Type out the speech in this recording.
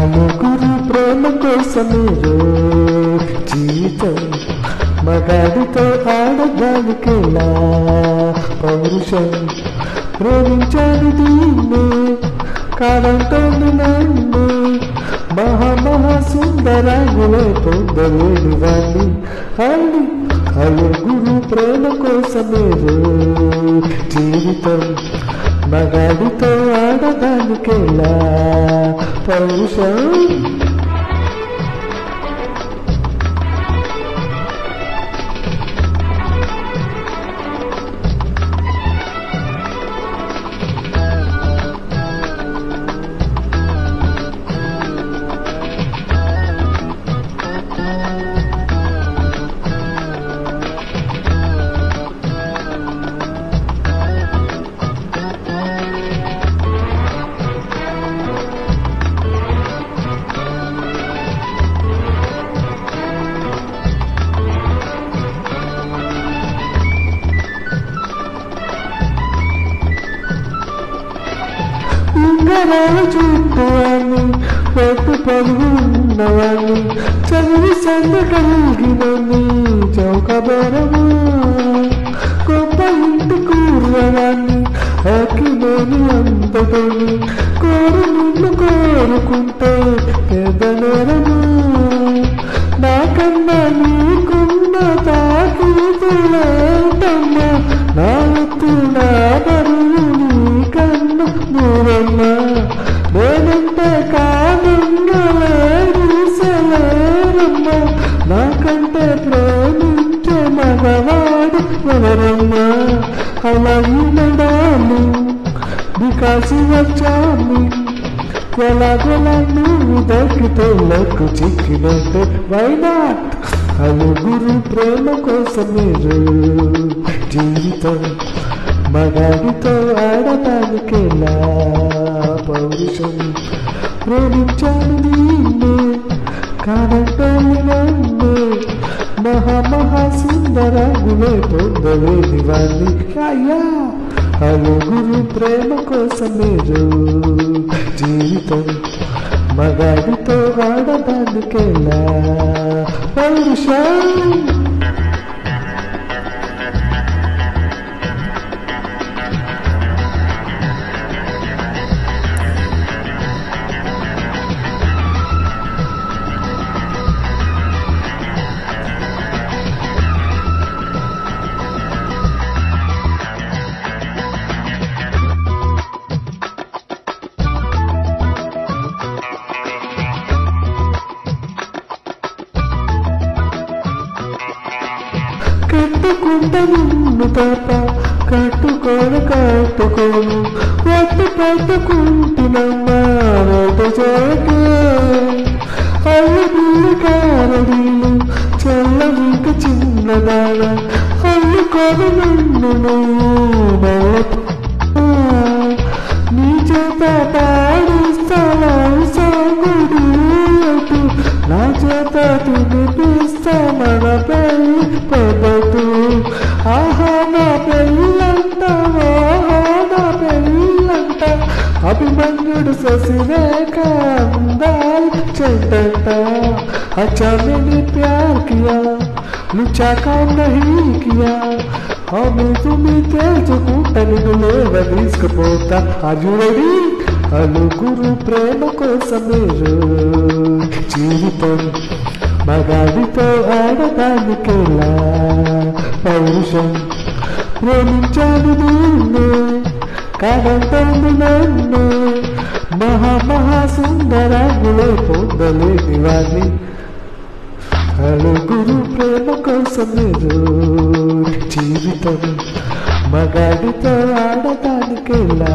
నలుగురు ప్రేమ కోసమేరో జీవితం మగాడితో ఆడదానికెలా పౌరుషం ప్రేమించాలి దీన్ని కాలంతోంది నన్ను మహా సుందరాంగులే పొందలేని వాణ్ణి అల్లి నలుగురు ప్రేమ కోసమేరో జీవితం మగాడితో ఆడదానికెలా పౌరుషం ఉంగరాలు చుట్టవాణ్ణి పొట్టు పరుగు ఉన్నవాణ్ణి చదివి సంద కలిగినని చౌకబరమా గొప్ప ఇంటి కూరవాణ్ణి అక్కిలోని అంతతోని కోరు నిన్ను కోరుకుంటే పెద్ద నేరమా నాకన్నా నీకున్న తాకితులేటమ్మా నా ఎత్తునా బరువు నీకన్నా దూరమ్మా నేనంటే కానుండలేరమ్మా నాకంటే ప్రేమించే మగవాడు ఎవరమ్మా అలా వినడాలి బికాసి వచ్చాను ఎలాగోలా నువ్వు దక్కితే లక్కు చిక్కినట్టే వైనాట్ నలుగురు ప్రేమ కోసమేరో జీవితం మగాడితో ఆడటానికెలా పౌరుషం ప్రేమించాను నిన్ను కానంటోని నన్ను మహా సుందరాంగులే పొందలేని వాణ్ణి అయ్యా నలుగురు ప్రేమ కోసమేరో జీవితం మగాడితో ఆడటానికెలా పౌరుషం కట్టుకుంట నిన్ను తప్ప కట్టుకోను ఒట్టు పట్టుకుంటున్నమ్మా రోడ్డు చోటు అల్లు బిల్లు కారడీలు చల్లవింక చిన్నదాన అల్లుకోను నన్ను నువ్వు నీ చేత పాడిస్తాను సాగుడు నా చేత తినిపిస్తా మన పెళ్ళి పద్ధతు ఆహా నా పెళ్ళంట నా పెళ్ళంట అభిమన్యుడు శశిరేఖ అందాలు చెందంట अच्छा मैंने प्यार किया लुचा काम नहीं किया हमें तुम्हें तेजुకుంటని నువ్వే తీసుకుపోతా అజురడి నలుగురు ప్రేమ కోసమేరో జీవితం మగాడితో ఆడటానికెలా పౌరుషం ప్రేమించాను నిన్ను కాదంటోంది నన్ను మహా సుందరాంగులే పొందలేని వాణ్ణి నలుగురు ప్రేమ కోసమేరో జీవితం మగాడితో ఆడటానికెలా